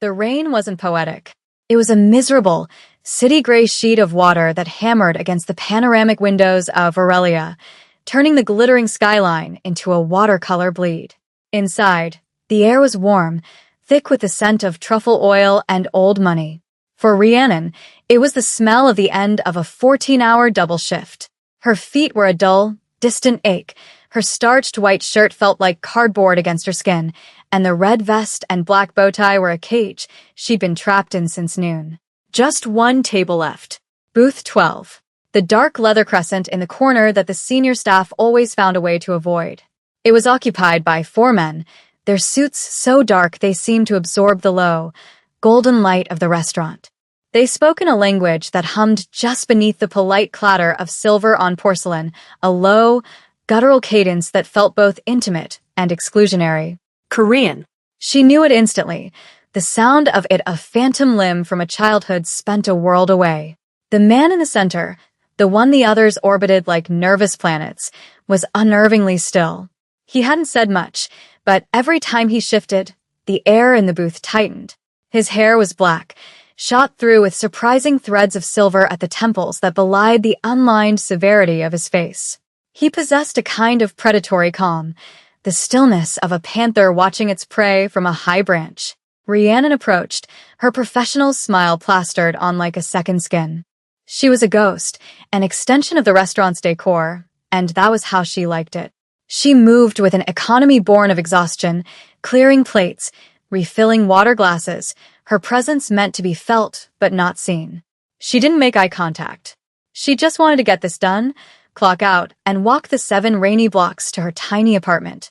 The rain wasn't poetic. It was a miserable, city-gray sheet of water that hammered against the panoramic windows of Aurelia, turning the glittering skyline into a watercolor bleed. Inside, the air was warm, thick with the scent of truffle oil and old money. For Rhiannon, it was the smell of the end of a 14-hour double shift. Her feet were a dull, distant ache. Her starched white shirt felt like cardboard against her skin, and the red vest and black bow tie were a cage she'd been trapped in since noon. Just one table left. Booth 12. The dark leather crescent in the corner that the senior staff always found a way to avoid. It was occupied by 4 men, their suits so dark they seemed to absorb the low, golden light of the restaurant. They spoke in a language that hummed just beneath the polite clatter of silver on porcelain, a low, guttural cadence that felt both intimate and exclusionary. Korean. She knew it instantly, the sound of it a phantom limb from a childhood spent a world away. The man in the center, the one the others orbited like nervous planets, was unnervingly still. He hadn't said much, but every time he shifted, the air in the booth tightened. His hair was black, shot through with surprising threads of silver at the temples that belied the unlined severity of his face. He possessed a kind of predatory calm, the stillness of a panther watching its prey from a high branch. Rhiannon approached, her professional smile plastered on like a second skin. She was a ghost, an extension of the restaurant's decor, and that was how she liked it. She moved with an economy born of exhaustion, clearing plates, refilling water glasses, her presence meant to be felt but not seen. She didn't make eye contact. She just wanted to get this done, clock out, and walk the 7 rainy blocks to her tiny apartment.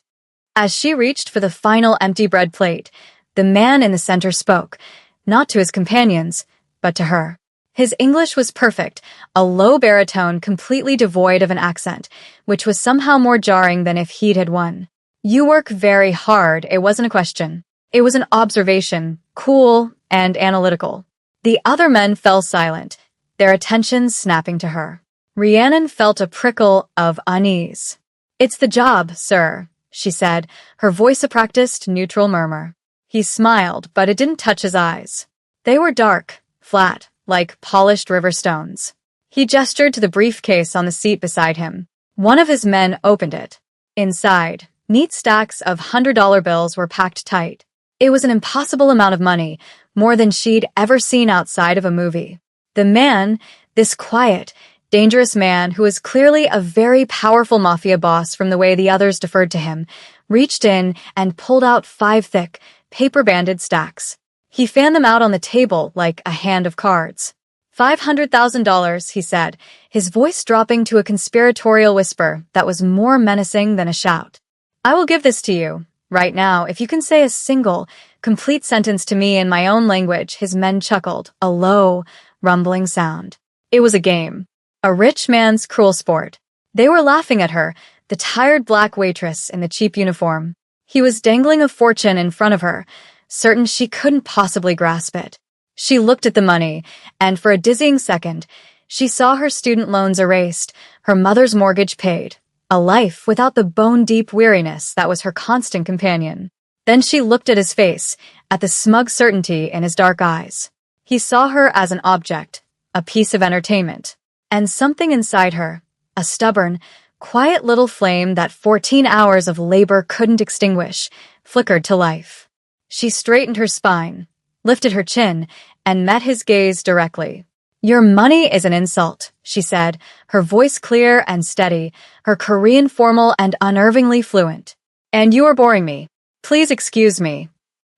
As she reached for the final empty bread plate, the man in the center spoke, not to his companions, but to her. His English was perfect, a low baritone completely devoid of an accent, which was somehow more jarring than if he'd had won. "You work very hard," it wasn't a question. It was an observation, cool and analytical. The other men fell silent, their attention snapping to her. Rhiannon felt a prickle of unease. "It's the job, sir," she said, her voice a practiced, neutral murmur. He smiled, but it didn't touch his eyes. They were dark, flat, like polished river stones. He gestured to the briefcase on the seat beside him. One of his men opened it. Inside, neat stacks of $100 bills were packed tight. It was an impossible amount of money, more than she'd ever seen outside of a movie. The man, this quiet, dangerous man who was clearly a very powerful mafia boss from the way the others deferred to him, reached in and pulled out 5 thick, paper-banded stacks. He fanned them out on the table like a hand of cards. $500,000, he said, his voice dropping to a conspiratorial whisper that was more menacing than a shout. "I will give this to you, right now, if you can say a single, complete sentence to me in my own language." His men chuckled, a low, rumbling sound. It was a game. A rich man's cruel sport. They were laughing at her, the tired black waitress in the cheap uniform. He was dangling a fortune in front of her, certain she couldn't possibly grasp it. She looked at the money, and for a dizzying second, she saw her student loans erased, her mother's mortgage paid, a life without the bone-deep weariness that was her constant companion. Then she looked at his face, at the smug certainty in his dark eyes. He saw her as an object, a piece of entertainment. And something inside her, a stubborn, quiet little flame that 14 hours of labor couldn't extinguish, flickered to life. She straightened her spine, lifted her chin, and met his gaze directly. "Your money is an insult," she said, her voice clear and steady, her Korean formal and unnervingly fluent. "And you are boring me. Please excuse me."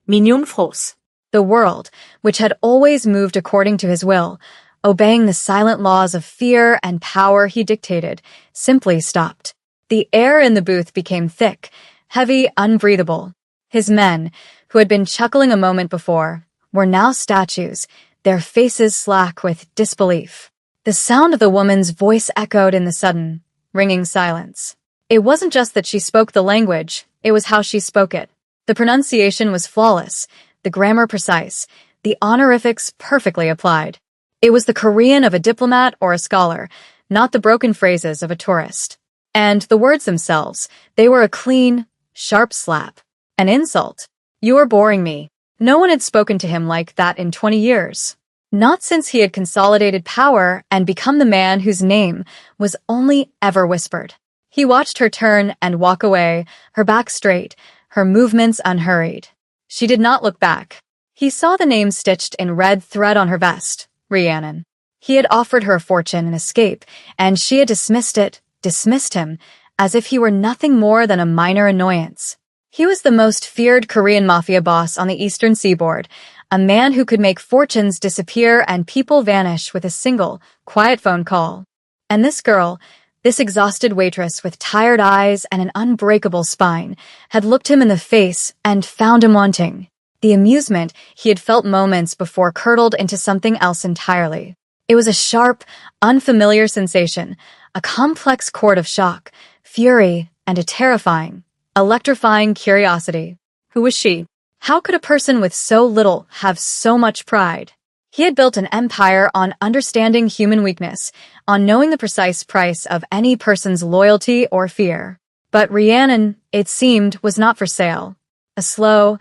Mignon fausse. The world, which had always moved according to his will, obeying the silent laws of fear and power he dictated, simply stopped. The air in the booth became thick, heavy, unbreathable. His men, who had been chuckling a moment before, were now statues, their faces slack with disbelief. The sound of the woman's voice echoed in the sudden, ringing silence. It wasn't just that she spoke the language, it was how she spoke it. The pronunciation was flawless, the grammar precise, the honorifics perfectly applied. It was the Korean of a diplomat or a scholar, not the broken phrases of a tourist. And the words themselves, they were a clean, sharp slap. An insult. "You are boring me." No one had spoken to him like that in 20 years. Not since he had consolidated power and become the man whose name was only ever whispered. He watched her turn and walk away, her back straight, her movements unhurried. She did not look back. He saw the name stitched in red thread on her vest, Rhiannon. He had offered her a fortune and escape, and she had dismissed him, as if he were nothing more than a minor annoyance. He was the most feared Korean mafia boss on the eastern seaboard, a man who could make fortunes disappear and people vanish with a single, quiet phone call. And this girl, this exhausted waitress with tired eyes and an unbreakable spine, had looked him in the face and found him wanting. The amusement he had felt moments before curdled into something else entirely. It was a sharp, unfamiliar sensation, a complex chord of shock, fury, and a terrifying, electrifying curiosity. Who was she? How could a person with so little have so much pride? He had built an empire on understanding human weakness, on knowing the precise price of any person's loyalty or fear. But Rhiannon, it seemed, was not for sale. A slow,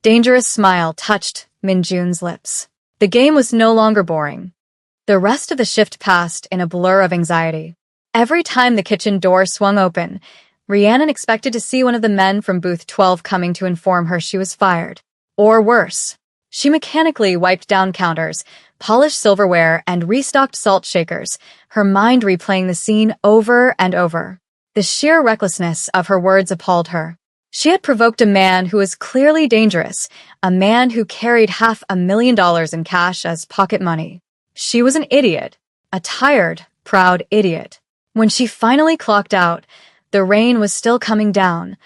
dangerous smile touched Minjun's lips. The game was no longer boring. The rest of the shift passed in a blur of anxiety. Every time the kitchen door swung open, Rhiannon expected to see one of the men from booth 12 coming to inform her she was fired. Or worse. She mechanically wiped down counters, polished silverware, and restocked salt shakers, her mind replaying the scene over and over. The sheer recklessness of her words appalled her. She had provoked a man who was clearly dangerous, a man who carried $500,000 in cash as pocket money. She was an idiot, a tired, proud idiot. When she finally clocked out, the rain was still coming down.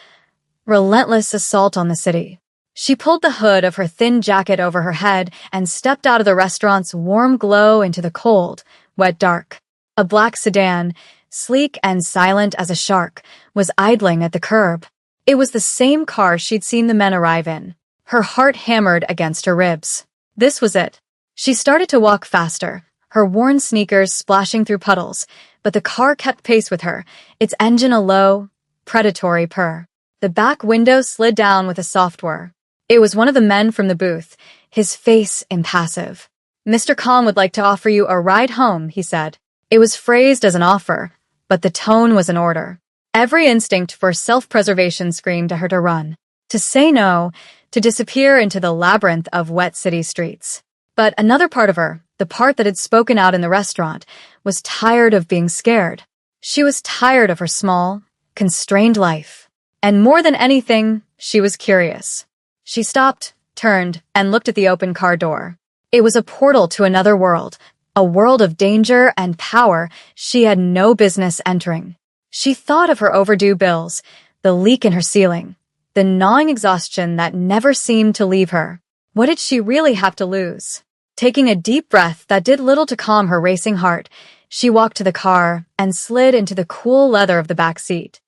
Relentless assault on the city. She pulled the hood of her thin jacket over her head and stepped out of the restaurant's warm glow into the cold, wet dark. A black sedan, sleek and silent as a shark, was idling at the curb. It was the same car she'd seen the men arrive in. Her heart hammered against her ribs. This was it. She started to walk faster, her worn sneakers splashing through puddles, but the car kept pace with her, its engine a low, predatory purr. The back window slid down with a soft whir. It was one of the men from the booth, his face impassive. "Mr. Khan would like to offer you a ride home," he said. It was phrased as an offer, but the tone was an order. Every instinct for self-preservation screamed to her to run, to say no, to disappear into the labyrinth of wet city streets. But another part of her, the part that had spoken out in the restaurant, was tired of being scared. She was tired of her small, constrained life. And more than anything, she was curious. She stopped, turned, and looked at the open car door. It was a portal to another world, a world of danger and power she had no business entering. She thought of her overdue bills, the leak in her ceiling, the gnawing exhaustion that never seemed to leave her. What did she really have to lose? Taking a deep breath that did little to calm her racing heart, she walked to the car and slid into the cool leather of the back seat.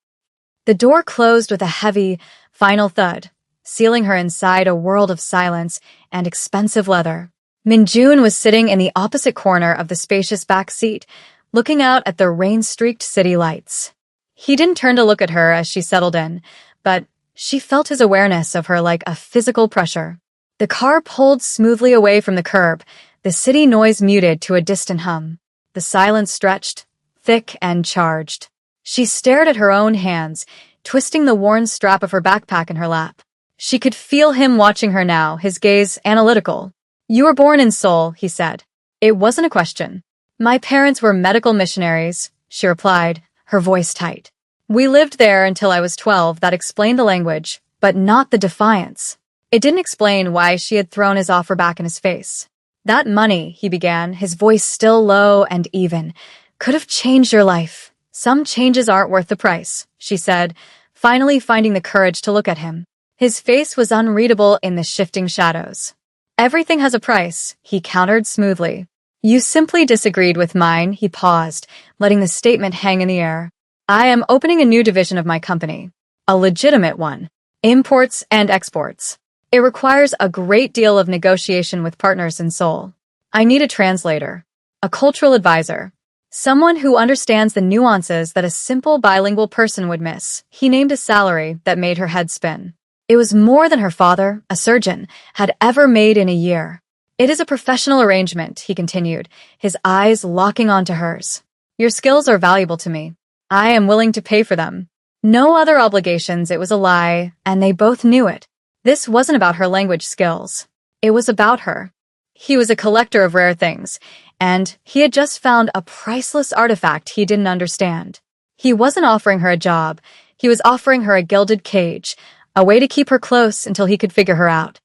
The door closed with a heavy, final thud, sealing her inside a world of silence and expensive leather. Minjun was sitting in the opposite corner of the spacious back seat, looking out at the rain-streaked city lights. He didn't turn to look at her as she settled in, but she felt his awareness of her like a physical pressure. The car pulled smoothly away from the curb, the city noise muted to a distant hum. The silence stretched, thick and charged. She stared at her own hands, twisting the worn strap of her backpack in her lap. She could feel him watching her now, his gaze analytical. "You were born in Seoul," he said. It wasn't a question. "My parents were medical missionaries," she replied, her voice tight. "We lived there until I was 12. That explained the language, but not the defiance." It didn't explain why she had thrown his offer back in his face. "That money," he began, his voice still low and even, "could have changed your life. Some changes aren't worth the price," she said, finally finding the courage to look at him. His face was unreadable in the shifting shadows. "Everything has a price," he countered smoothly. "You simply disagreed with mine," he paused, letting the statement hang in the air. "I am opening a new division of my company. A legitimate one. Imports and exports. It requires a great deal of negotiation with partners in Seoul. I need a translator, a cultural advisor, someone who understands the nuances that a simple bilingual person would miss." He named a salary that made her head spin. It was more than her father, a surgeon, had ever made in a year. It is a professional arrangement, he continued, his eyes locking onto hers. Your skills are valuable to me. I am willing to pay for them. No other obligations, it was a lie, and they both knew it. This wasn't about her language skills. It was about her. He was a collector of rare things, and he had just found a priceless artifact he didn't understand. He wasn't offering her a job. He was offering her a gilded cage, a way to keep her close until he could figure her out.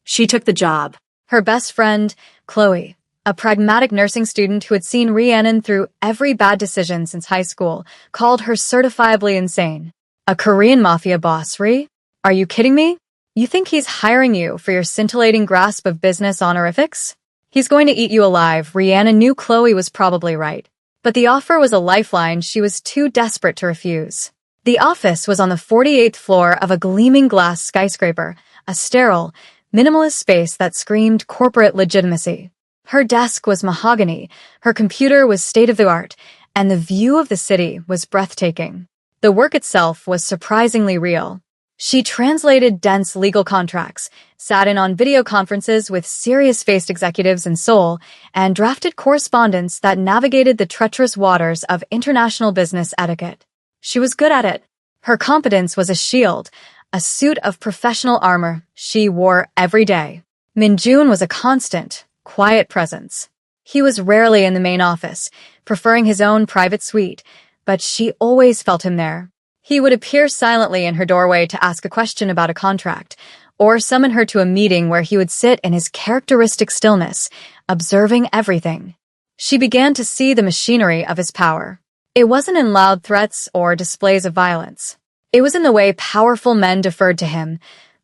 She took the job. Her best friend, Chloe, a pragmatic nursing student who had seen Rhiannon through every bad decision since high school, called her certifiably insane. A Korean Mafia boss, Rhi? Are you kidding me? You think he's hiring you for your scintillating grasp of business honorifics? He's going to eat you alive. Rhiannon knew Chloe was probably right. But the offer was a lifeline she was too desperate to refuse. The office was on the 48th floor of a gleaming glass skyscraper, a sterile, minimalist space that screamed corporate legitimacy. Her desk was mahogany, her computer was state-of-the-art, and the view of the city was breathtaking. The work itself was surprisingly real. She translated dense legal contracts, sat in on video conferences with serious-faced executives in Seoul, and drafted correspondence that navigated the treacherous waters of international business etiquette. She was good at it. Her competence was a shield, a suit of professional armor she wore every day. Min-jun was a constant, quiet presence. He was rarely in the main office, preferring his own private suite, but she always felt him there. He would appear silently in her doorway to ask a question about a contract, or summon her to a meeting where he would sit in his characteristic stillness, observing everything. She began to see the machinery of his power. It wasn't in loud threats or displays of violence. It was in the way powerful men deferred to him,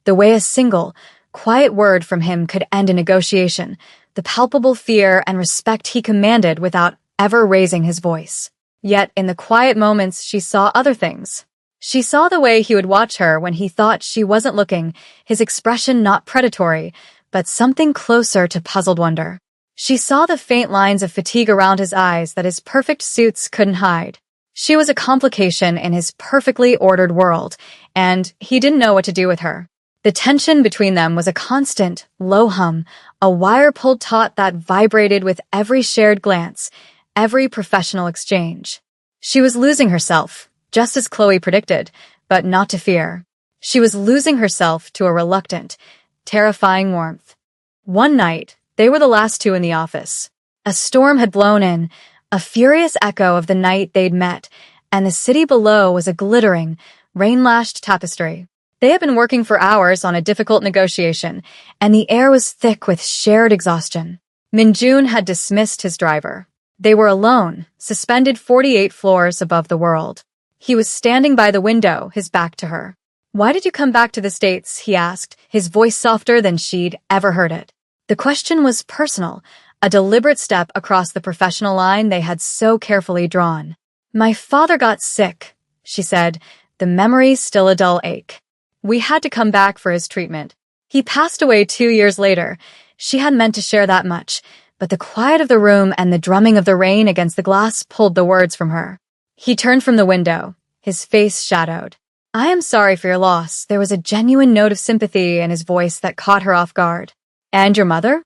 the way a single, quiet word from him could end a negotiation, the palpable fear and respect he commanded without ever raising his voice. Yet in the quiet moments she saw other things. She saw the way he would watch her when he thought she wasn't looking, his expression not predatory, but something closer to puzzled wonder. She saw the faint lines of fatigue around his eyes that his perfect suits couldn't hide. She was a complication in his perfectly ordered world, and he didn't know what to do with her. The tension between them was a constant, low hum, a wire-pulled taut that vibrated with every shared glance, every professional exchange. She was losing herself, just as Chloe predicted, but not to fear. She was losing herself to a reluctant, terrifying warmth. One night, they were the last two in the office. A storm had blown in, a furious echo of the night they'd met, and the city below was a glittering, rain-lashed tapestry. They had been working for hours on a difficult negotiation, and the air was thick with shared exhaustion. Min-jun had dismissed his driver. They were alone, suspended 48 floors above the world. He was standing by the window, his back to her. "Why did you come back to the States?" he asked, his voice softer than she'd ever heard it. The question was personal, a deliberate step across the professional line they had so carefully drawn. "My father got sick," she said, the memory still a dull ache. "We had to come back for his treatment. He passed away 2 years later." She hadn't meant to share that much, but the quiet of the room and the drumming of the rain against the glass pulled the words from her. He turned from the window, his face shadowed. "I am sorry for your loss." There was a genuine note of sympathy in his voice that caught her off guard. "And your mother?"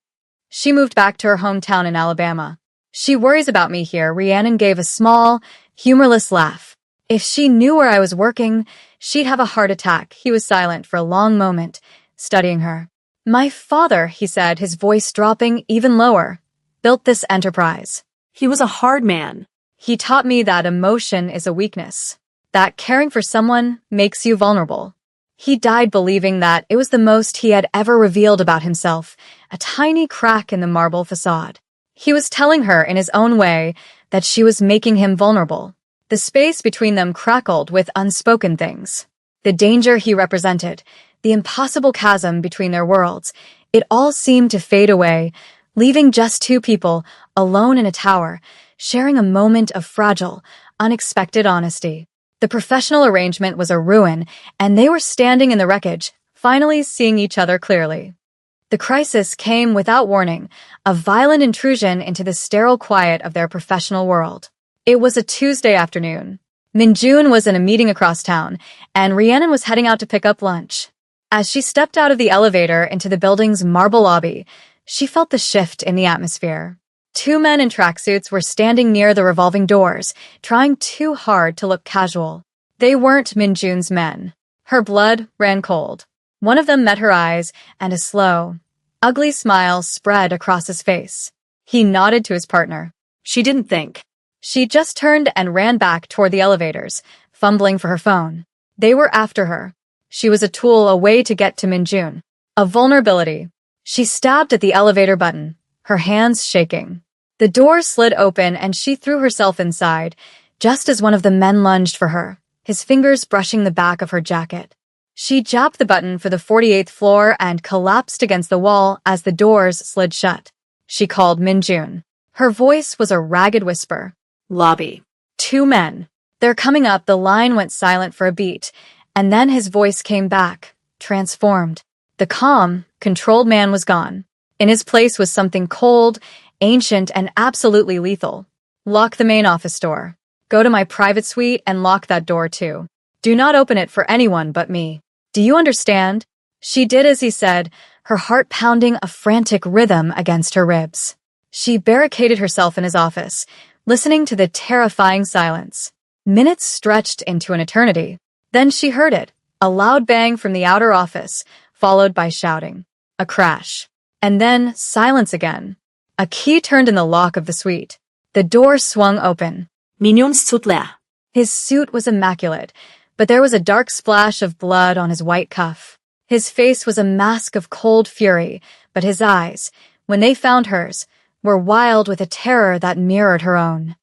"She moved back to her hometown in Alabama. She worries about me here." Rhiannon gave a small, humorless laugh. "If she knew where I was working, she'd have a heart attack." He was silent for a long moment, studying her. "My father," he said, his voice dropping even lower, "built this enterprise. He was a hard man. He taught me that emotion is a weakness, that caring for someone makes you vulnerable. He died believing that it was the most he had ever revealed about himself, a tiny crack in the marble facade. He was telling her in his own way that she was making him vulnerable. The space between them crackled with unspoken things. The danger he represented, the impossible chasm between their worlds, it all seemed to fade away, leaving just two people, alone in a tower, sharing a moment of fragile, unexpected honesty. The professional arrangement was a ruin, and they were standing in the wreckage, finally seeing each other clearly. The crisis came without warning, a violent intrusion into the sterile quiet of their professional world. It was a Tuesday afternoon. Min-jun was in a meeting across town, and Rhiannon was heading out to pick up lunch. As she stepped out of the elevator into the building's marble lobby, she felt the shift in the atmosphere. Two men in tracksuits were standing near the revolving doors, trying too hard to look casual. They weren't Minjun's men. Her blood ran cold. One of them met her eyes, and a slow, ugly smile spread across his face. He nodded to his partner. She didn't think. She just turned and ran back toward the elevators, fumbling for her phone. They were after her. She was a tool, a way to get to Minjun. A vulnerability. She stabbed at the elevator button, her hands shaking. The door slid open and she threw herself inside, just as one of the men lunged for her, his fingers brushing the back of her jacket. She jabbed the button for the 48th floor and collapsed against the wall as the doors slid shut. She called Minjun. Her voice was a ragged whisper. Lobby. Two men. They're coming up. The line went silent for a beat, and then his voice came back, transformed. The calm, controlled man was gone. In his place was something cold, ancient, and absolutely lethal. Lock the main office door. Go to my private suite and lock that door too. Do not open it for anyone but me. Do you understand? She did as he said, her heart pounding a frantic rhythm against her ribs. She barricaded herself in his office, listening to the terrifying silence. Minutes stretched into an eternity. Then she heard it, a loud bang from the outer office, followed by shouting. A crash. And then silence again. A key turned in the lock of the suite. The door swung open. Mignon's suit. His suit was immaculate, but there was a dark splash of blood on his white cuff. His face was a mask of cold fury, but his eyes, when they found hers, were wild with a terror that mirrored her own.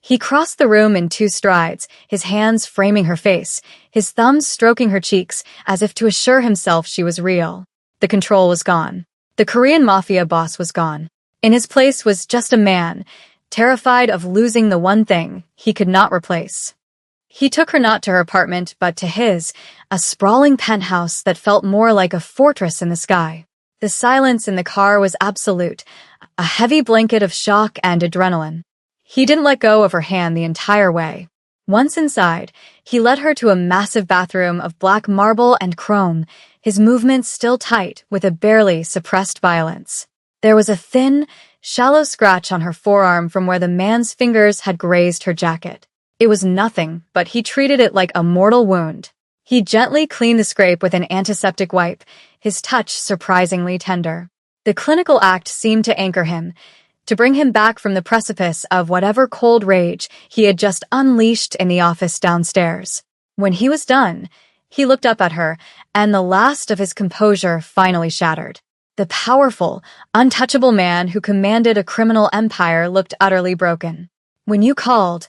He crossed the room in 2 strides, his hands framing her face, his thumbs stroking her cheeks as if to assure himself she was real. The control was gone. The Korean Mafia boss was gone. In his place was just a man, terrified of losing the one thing he could not replace. He took her not to her apartment, but to his, a sprawling penthouse that felt more like a fortress in the sky. The silence in the car was absolute, a heavy blanket of shock and adrenaline. He didn't let go of her hand the entire way. Once inside, he led her to a massive bathroom of black marble and chrome, his movements still tight with a barely suppressed violence. There was a thin, shallow scratch on her forearm from where the man's fingers had grazed her jacket. It was nothing, but he treated it like a mortal wound. He gently cleaned the scrape with an antiseptic wipe, his touch surprisingly tender. The clinical act seemed to anchor him, to bring him back from the precipice of whatever cold rage he had just unleashed in the office downstairs. When he was done, he looked up at her, and the last of his composure finally shattered. The powerful, untouchable man who commanded a criminal empire looked utterly broken. "When you called,"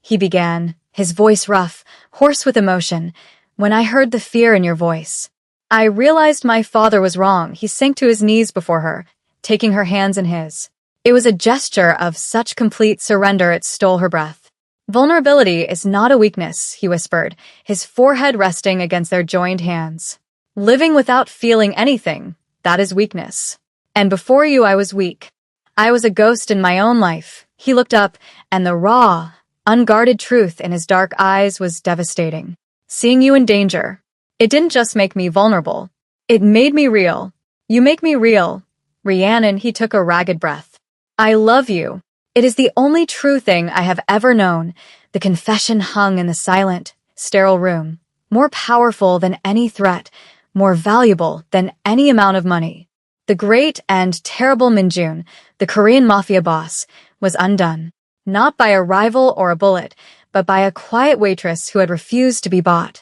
he began, his voice rough, hoarse with emotion, "when I heard the fear in your voice, I realized my father was wrong." He sank to his knees before her, taking her hands in his. It was a gesture of such complete surrender it stole her breath. "Vulnerability is not a weakness," he whispered, his forehead resting against their joined hands. "Living without feeling anything, that is weakness. And before you I was weak. I was a ghost in my own life." He looked up, and the raw, unguarded truth in his dark eyes was devastating. "Seeing you in danger, it didn't just make me vulnerable. It made me real. You make me real, Rhiannon." He took a ragged breath. "I love you. It is the only true thing I have ever known." The confession hung in the silent, sterile room, more powerful than any threat, more valuable than any amount of money. The great and terrible Minjun, the Korean Mafia boss, was undone, not by a rival or a bullet, but by a quiet waitress who had refused to be bought.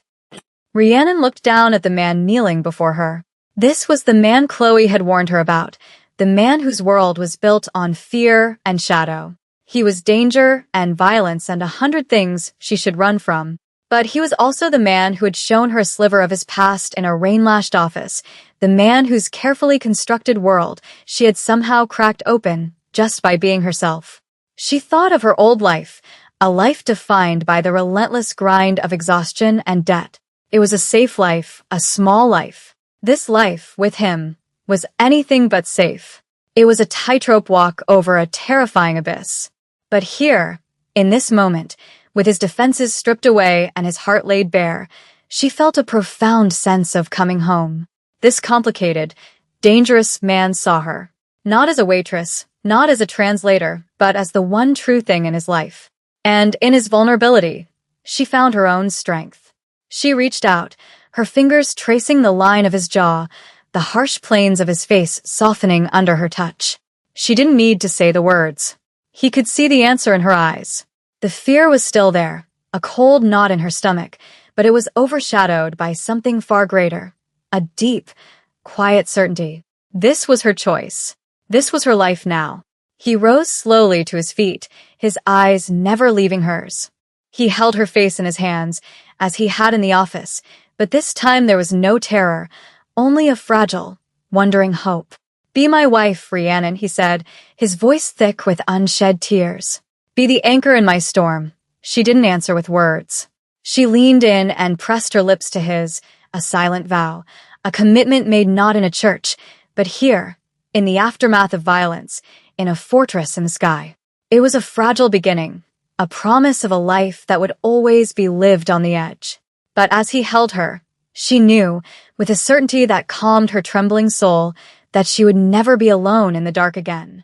Rhiannon looked down at the man kneeling before her. This was the man Chloe had warned her about, the man whose world was built on fear and shadow. He was danger and violence and 100 things she should run from. But he was also the man who had shown her a sliver of his past in a rain-lashed office, the man whose carefully constructed world she had somehow cracked open just by being herself. She thought of her old life, a life defined by the relentless grind of exhaustion and debt. It was a safe life, a small life. This life, with him, was anything but safe. It was a tightrope walk over a terrifying abyss. But here, in this moment, with his defenses stripped away and his heart laid bare, she felt a profound sense of coming home. This complicated, dangerous man saw her, not as a waitress, not as a translator, but as the one true thing in his life. And in his vulnerability, she found her own strength. She reached out, her fingers tracing the line of his jaw, the harsh planes of his face softening under her touch. She didn't need to say the words. He could see the answer in her eyes. The fear was still there, a cold knot in her stomach, but it was overshadowed by something far greater, a deep, quiet certainty. This was her choice. This was her life now. He rose slowly to his feet, his eyes never leaving hers. He held her face in his hands, as he had in the office, but this time there was no terror, only a fragile, wondering hope. "Be my wife, Rhiannon," he said, his voice thick with unshed tears. "Be the anchor in my storm." She didn't answer with words. She leaned in and pressed her lips to his, a silent vow, a commitment made not in a church, but here, in the aftermath of violence, in a fortress in the sky. It was a fragile beginning, a promise of a life that would always be lived on the edge. But as he held her, she knew, with a certainty that calmed her trembling soul, that she would never be alone in the dark again.